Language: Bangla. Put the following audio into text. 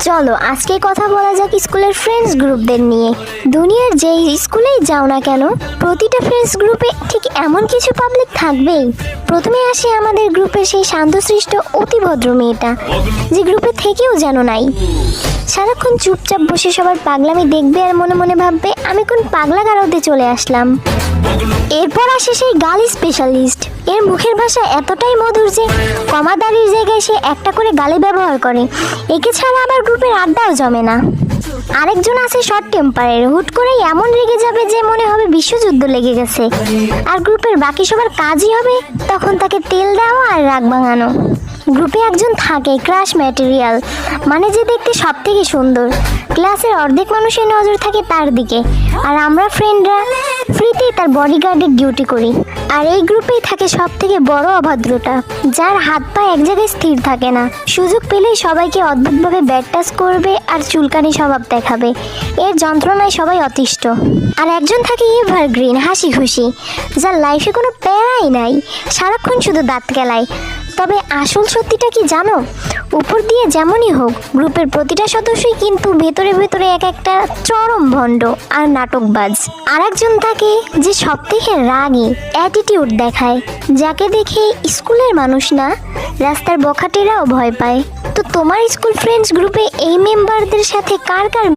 চলো আজকে কথা বলা যাক স্কুলের ফ্রেন্ডস গ্রুপদের নিয়ে। দুনিয়ার যেই স্কুলেই যাও না কেন, প্রতিটা ফ্রেন্ডস গ্রুপে ঠিক এমন কিছু পাবলিক থাকবেই। প্রথমে আসে আমাদের গ্রুপের সেই শান্তশিষ্ট অতিভদ্র মেয়েটা, যে গ্রুপে থেকেও যেন নাই। সারাক্ষণ চুপচাপ বসে সবার পাগলামি দেখবে আর মনে মনে ভাববে আমি কোন পাগলা গারদে চলে আসলাম। এরপর আসে সেই গালি স্পেশালিস্ট। এর মুখের ভাষা এতটাই মধুর যে কমাদারির জায়গায় সে একটা করে গালি ব্যবহার করে। একে ছাড়া আবার গ্রুপের আড্ডাও জমে না। আরেকজন আছে শর্ট টেম্পারের, হুট করেই এমন রেগে যাবে যে মনে হবে বিশ্বযুদ্ধ লেগে গেছে। আর গ্রুপের বাকি সবার কাজই হবে তখন তাকে তেল দেওয়া আর রাগ ভাঙানো। গ্রুপে একজন থাকে ক্রাশ ম্যাটেরিয়াল, মানে যে দেখতে সব থেকে সুন্দর। ক্লাসের অর্ধেক মানুষের নজর থাকে তার দিকে, আর আমরা ফ্রেন্ডরা ফ্রিতেই তার বডিগার্ডের ডিউটি করি। আর এই গ্রুপেই থাকে সব থেকে বড় অভদ্রটা, যার হাত পা এক জায়গায় স্থির থাকে না। সুযোগ পেলেই সবাইকে অদ্ভুতভাবে ব্যাড টাচ করবে আর চুলকানি স্বভাব দেখাবে। এর যন্ত্রণায় সবাই অতিষ্ঠ। আর একজন থাকে এভারগ্রিন হাসি খুশি, যার লাইফে কোনো প্যারাই নাই, সারাক্ষণ শুধু দাঁত কেলায়। তবে আসল সত্যিটা কি জানো? উপর দিয়ে যেমনই হোক, গ্রুপের প্রতিটা সদস্যই কিন্তু ভেতরে ভেতরে এক একটা চরম ভণ্ড আর নাটকবাজ। আর একজন থাকে যে সব থেকে রাগী, অ্যাটিটিউড দেখায়, যাকে দেখে স্কুলের মানুষ না, রাস্তার বখাটেরাও ভয় পায়। তো তোমার স্কুল ফ্রেন্ডস গ্রুপে এই মেম্বারদের সাথে কার কার